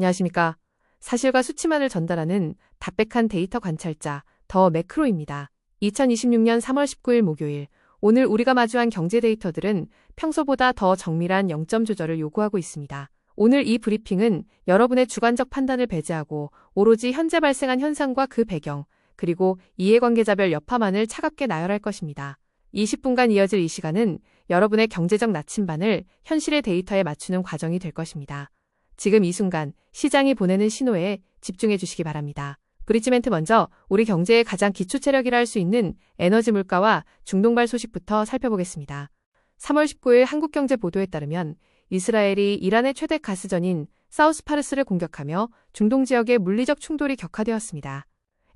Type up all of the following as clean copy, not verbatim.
안녕하십니까. 사실과 수치만을 전달하는 담백한 데이터 관찰자 더 매크로입니다. 2026년 3월 19일 목요일, 오늘 우리가 마주한 경제 데이터들은 평소보다 더 정밀한 영점 조절을 요구하고 있습니다. 오늘 이 브리핑은 여러분의 주관적 판단을 배제하고 오로지 현재 발생한 현상과 그 배경, 그리고 이해관계자별 여파만을 차갑게 나열할 것입니다. 20분간 이어질 이 시간은 여러분의 경제적 나침반을 현실의 데이터에 맞추는 과정이 될 것입니다. 지금 이 순간 시장이 보내는 신호에 집중해 주시기 바랍니다. 브릿지멘트 먼저 우리 경제의 가장 기초 체력이라 할 수 있는 에너지 물가와 중동발 소식부터 살펴보겠습니다. 3월 19일 한국경제 보도에 따르면 이스라엘이 이란의 최대 가스전인 사우스파르스를 공격하며 중동 지역의 물리적 충돌이 격화되었습니다.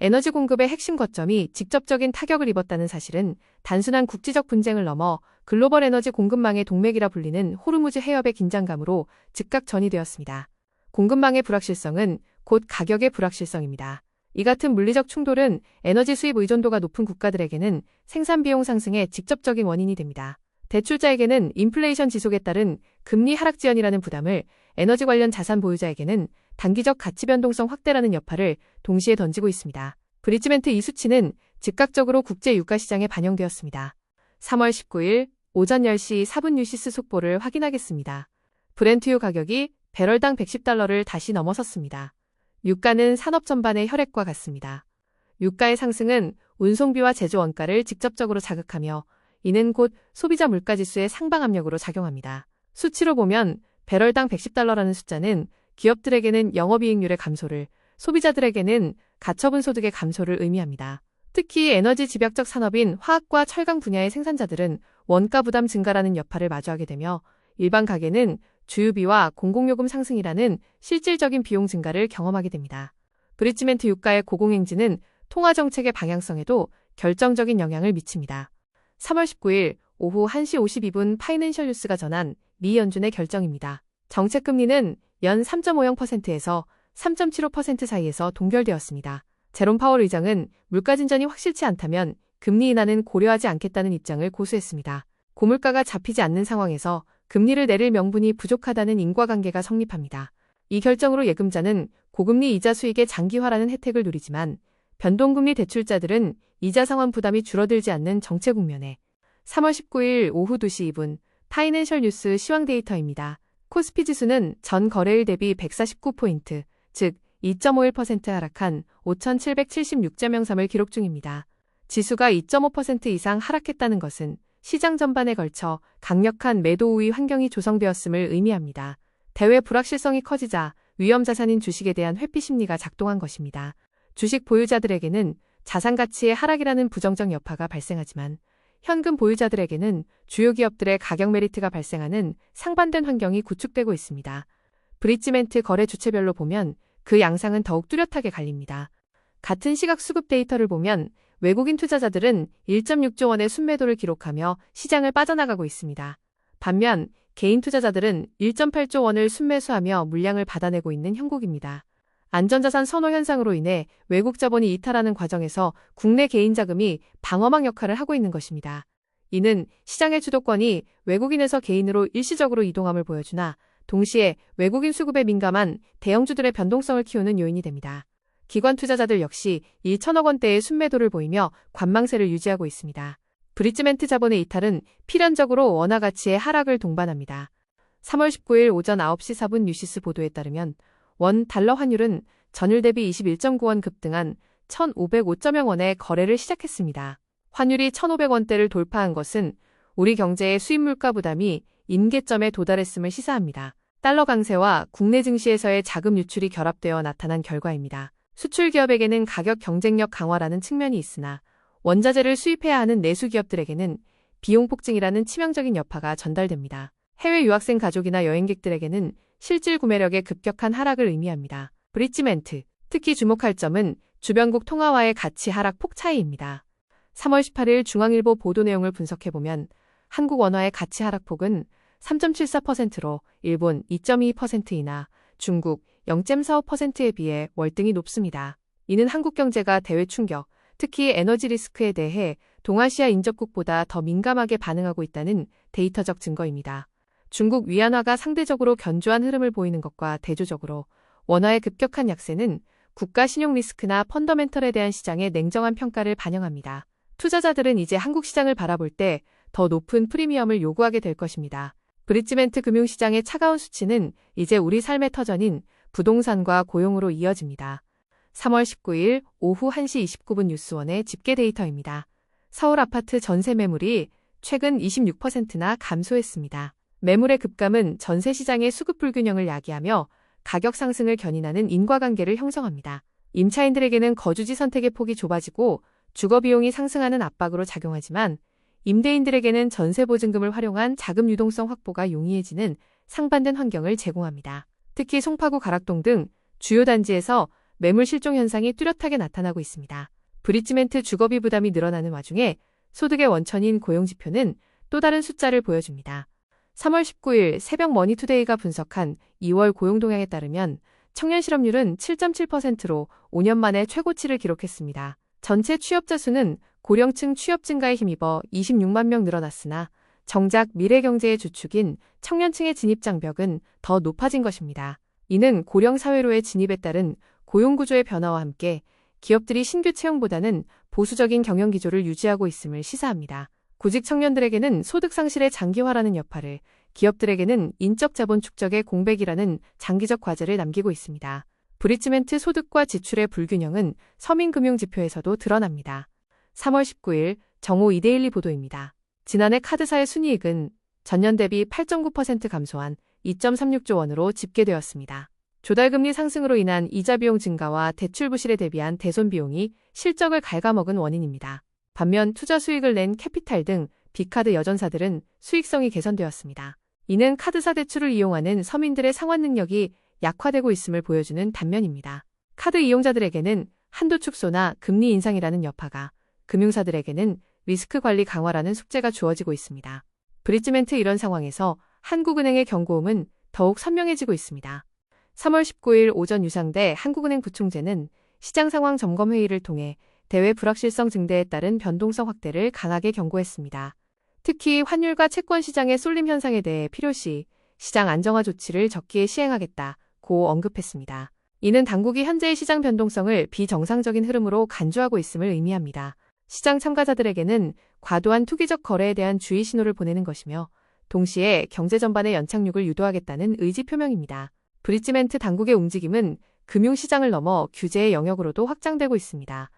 에너지 공급의 핵심 거점이 직접적인 타격을 입었다는 사실은 단순한 국지적 분쟁을 넘어 글로벌 에너지 공급망의 동맥이라 불리는 호르무즈 해협의 긴장감으로 즉각 전이되었습니다. 공급망의 불확실성은 곧 가격의 불확실성입니다. 이 같은 물리적 충돌은 에너지 수입 의존도가 높은 국가들에게는 생산 비용 상승의 직접적인 원인이 됩니다. 대출자에게는 인플레이션 지속에 따른 금리 하락 지연이라는 부담을, 에너지 관련 자산 보유자에게는 단기적 가치 변동성 확대라는 여파를 동시에 던지고 있습니다. 브릿지멘트 이 수치는 즉각적으로 국제 유가 시장에 반영되었습니다. 3월 19일 오전 10시 4분 뉴시스 속보를 확인하겠습니다. 브렌트유 가격이 배럴당 110달러를 다시 넘어섰습니다. 유가는 산업 전반의 혈액과 같습니다. 유가의 상승은 운송비와 제조 원가를 직접적으로 자극하며 이는 곧 소비자 물가지수의 상방 압력으로 작용합니다. 수치로 보면 배럴당 110달러라는 숫자는 기업들에게는 영업이익률의 감소를, 소비자들에게는 가처분 소득의 감소를 의미합니다. 특히 에너지 집약적 산업인 화학과 철강 분야의 생산자들은 원가 부담 증가라는 여파를 마주하게 되며 일반 가게는 주유비와 공공요금 상승이라는 실질적인 비용 증가를 경험하게 됩니다. 브릿지멘트 유가의 고공행진은 통화정책의 방향성에도 결정적인 영향을 미칩니다. 3월 19일 오후 1시 52분 파이낸셜 뉴스가 전한 미 연준의 결정입니다. 정책금리는 연 3.50%에서 3.75% 사이에서 동결되었습니다. 제롬 파월 의장은 물가 진전이 확실치 않다면 금리 인하는 고려하지 않겠다는 입장을 고수했습니다. 고물가가 잡히지 않는 상황에서 금리를 내릴 명분이 부족하다는 인과관계가 성립합니다. 이 결정으로 예금자는 고금리 이자 수익의 장기화라는 혜택을 누리지만 변동금리 대출자들은 이자 상환 부담이 줄어들지 않는 정체 국면에 3월 19일 오후 2시 2분 파이낸셜 뉴스 시황 데이터입니다. 코스피 지수는 전 거래일 대비 149포인트, 즉 2.51% 하락한 5,776.03을 기록 중입니다. 지수가 2.5% 이상 하락했다는 것은 시장 전반에 걸쳐 강력한 매도 우위 환경이 조성되었음을 의미합니다. 대외 불확실성이 커지자 위험 자산인 주식에 대한 회피 심리가 작동한 것입니다. 주식 보유자들에게는 자산 가치의 하락이라는 부정적 여파가 발생하지만 현금 보유자들에게는 주요 기업들의 가격 메리트가 발생하는 상반된 환경이 구축되고 있습니다. 브릿지멘트 거래 주체별로 보면 그 양상은 더욱 뚜렷하게 갈립니다. 같은 시각 수급 데이터를 보면 외국인 투자자들은 1.6조 원의 순매도를 기록하며 시장을 빠져나가고 있습니다. 반면 개인 투자자들은 1.8조 원을 순매수하며 물량을 받아내고 있는 형국입니다. 안전자산 선호 현상으로 인해 외국 자본이 이탈하는 과정에서 국내 개인 자금이 방어막 역할을 하고 있는 것입니다. 이는 시장의 주도권이 외국인에서 개인으로 일시적으로 이동함을 보여주나 동시에 외국인 수급에 민감한 대형주들의 변동성을 키우는 요인이 됩니다. 기관 투자자들 역시 1천억 원대의 순매도를 보이며 관망세를 유지하고 있습니다. 브릿지멘트 자본의 이탈은 필연적으로 원화 가치의 하락을 동반합니다. 3월 19일 오전 9시 4분 뉴시스 보도에 따르면 원 달러 환율은 전일 대비 21.9원 급등한 1,505.0원에 거래를 시작했습니다. 환율이 1,500원대를 돌파한 것은 우리 경제의 수입 물가 부담이 임계점에 도달했음을 시사합니다. 달러 강세와 국내 증시에서의 자금 유출이 결합되어 나타난 결과입니다. 수출 기업에게는 가격 경쟁력 강화라는 측면이 있으나 원자재를 수입해야 하는 내수 기업들에게는 비용 폭증이라는 치명적인 여파가 전달됩니다. 해외 유학생 가족이나 여행객들에게는 실질 구매력의 급격한 하락을 의미합니다. 브릿지멘트, 특히 주목할 점은 주변국 통화와의 가치 하락 폭 차이입니다. 3월 18일 중앙일보 보도 내용을 분석해보면 한국 원화의 가치 하락폭은 3.74%로 일본 2.22%이나 중국 0.45%에 비해 월등히 높습니다. 이는 한국 경제가 대외 충격, 특히 에너지 리스크에 대해 동아시아 인접국보다 더 민감하게 반응하고 있다는 데이터적 증거입니다. 중국 위안화가 상대적으로 견조한 흐름을 보이는 것과 대조적으로 원화의 급격한 약세는 국가 신용 리스크나 펀더멘털에 대한 시장의 냉정한 평가를 반영합니다. 투자자들은 이제 한국 시장을 바라볼 때 더 높은 프리미엄을 요구하게 될 것입니다. 브릿지멘트 금융시장의 차가운 수치는 이제 우리 삶의 터전인 부동산과 고용으로 이어집니다. 3월 19일 오후 1시 29분 뉴스원의 집계 데이터입니다. 서울 아파트 전세 매물이 최근 26%나 감소했습니다. 매물의 급감은 전세 시장의 수급 불균형을 야기하며 가격 상승을 견인하는 인과관계를 형성합니다. 임차인들에게는 거주지 선택의 폭이 좁아지고 주거 비용이 상승하는 압박으로 작용하지만 임대인들에게는 전세 보증금을 활용한 자금 유동성 확보가 용이해지는 상반된 환경을 제공합니다. 특히 송파구 가락동 등 주요 단지에서 매물 실종 현상이 뚜렷하게 나타나고 있습니다. 브릿지멘트 주거비 부담이 늘어나는 와중에 소득의 원천인 고용지표는 또 다른 숫자를 보여줍니다. 3월 19일 새벽 머니투데이가 분석한 2월 고용 동향에 따르면 청년 실업률은 7.7%로 5년 만에 최고치를 기록했습니다. 전체 취업자 수는 고령층 취업 증가에 힘입어 26만 명 늘어났으나 정작 미래 경제의 주축인 청년층의 진입 장벽은 더 높아진 것입니다. 이는 고령 사회로의 진입에 따른 고용 구조의 변화와 함께 기업들이 신규 채용보다는 보수적인 경영 기조를 유지하고 있음을 시사합니다. 구직 청년들에게는 소득 상실의 장기화라는 여파를, 기업들에게는 인적 자본 축적의 공백이라는 장기적 과제를 남기고 있습니다. 브릿지멘트 소득과 지출의 불균형은 서민금융지표에서도 드러납니다. 3월 19일 정오 이데일리 보도입니다. 지난해 카드사의 순이익은 전년 대비 8.9% 감소한 2.36조 원으로 집계되었습니다. 조달금리 상승으로 인한 이자 비용 증가와 대출 부실에 대비한 대손 비용이 실적을 갉아먹은 원인입니다. 반면 투자 수익을 낸 캐피탈 등 B카드 여전사들은 수익성이 개선되었습니다. 이는 카드사 대출을 이용하는 서민들의 상환 능력이 약화되고 있음을 보여주는 단면입니다. 카드 이용자들에게는 한도 축소나 금리 인상이라는 여파가, 금융사들에게는 리스크 관리 강화라는 숙제가 주어지고 있습니다. 브릿지멘트 이런 상황에서 한국은행의 경고음은 더욱 선명해지고 있습니다. 3월 19일 오전 유상대 한국은행 부총재는 시장 상황 점검 회의를 통해 대외 불확실성 증대에 따른 변동성 확대를 강하게 경고했습니다. 특히 환율과 채권 시장의 쏠림 현상에 대해 필요시 시장 안정화 조치를 적기에 시행하겠다고 언급했습니다. 이는 당국이 현재의 시장 변동성을 비정상적인 흐름으로 간주하고 있음을 의미합니다. 시장 참가자들에게는 과도한 투기적 거래에 대한 주의 신호를 보내는 것이며 동시에 경제 전반의 연착륙을 유도하겠다는 의지 표명입니다. 브릿지멘트 당국의 움직임은 금융시장을 넘어 규제의 영역으로도 확장되고 있습니다.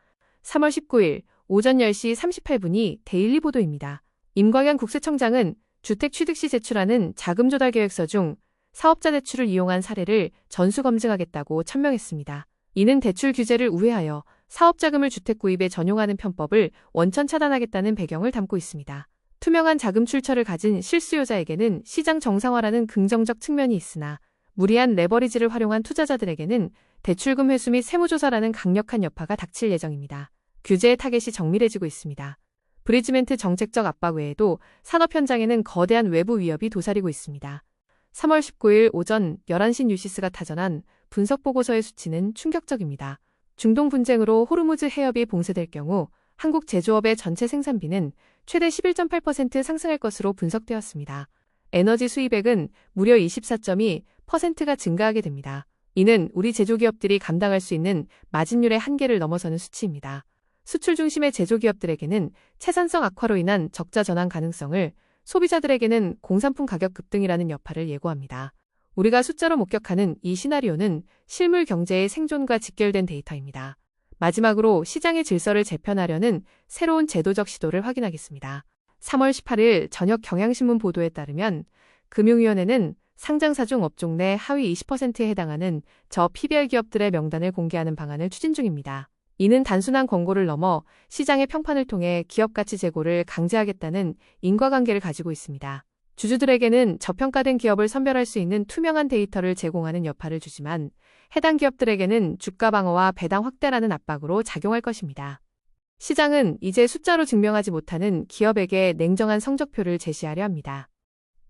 3월 19일 오전 10시 38분이 데일리 보도입니다. 임광현 국세청장은 주택 취득 시 제출하는 자금 조달 계획서 중 사업자 대출을 이용한 사례를 전수 검증하겠다고 천명했습니다. 이는 대출 규제를 우회하여 사업자금을 주택 구입에 전용하는 편법을 원천 차단하겠다는 배경을 담고 있습니다. 투명한 자금 출처를 가진 실수요자에게는 시장 정상화라는 긍정적 측면이 있으나 무리한 레버리지를 활용한 투자자들에게는 대출금 회수 및 세무조사라는 강력한 여파가 닥칠 예정입니다. 규제의 타겟이 정밀해지고 있습니다. 브릿지멘트 정책적 압박 외에도 산업 현장에는 거대한 외부 위협이 도사리고 있습니다. 3월 19일 오전 11시 뉴시스가 타전한 분석 보고서의 수치는 충격적입니다. 중동 분쟁으로 호르무즈 해협이 봉쇄될 경우 한국 제조업의 전체 생산비는 최대 11.8% 상승할 것으로 분석되었습니다. 에너지 수입액은 무려 24.2%가 증가하게 됩니다. 이는 우리 제조기업들이 감당할 수 있는 마진율의 한계를 넘어서는 수치입니다. 수출 중심의 제조기업들에게는 채산성 악화로 인한 적자 전환 가능성을, 소비자들에게는 공산품 가격 급등이라는 여파를 예고합니다. 우리가 숫자로 목격하는 이 시나리오는 실물 경제의 생존과 직결된 데이터입니다. 마지막으로 시장의 질서를 재편하려는 새로운 제도적 시도를 확인하겠습니다. 3월 18일 저녁 경향신문 보도에 따르면 금융위원회는 상장사 중 업종 내 하위 20%에 해당하는 저PBR 기업들의 명단을 공개하는 방안을 추진 중입니다. 이는 단순한 권고를 넘어 시장의 평판을 통해 기업 가치 제고를 강제하겠다는 인과관계를 가지고 있습니다. 주주들에게는 저평가된 기업을 선별할 수 있는 투명한 데이터를 제공하는 여파를 주지만 해당 기업들에게는 주가 방어와 배당 확대라는 압박으로 작용할 것입니다. 시장은 이제 숫자로 증명하지 못하는 기업에게 냉정한 성적표를 제시하려 합니다.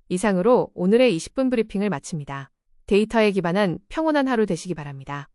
이상으로 오늘의 20분 브리핑을 마칩니다. 데이터에 기반한 평온한 하루 되시기 바랍니다.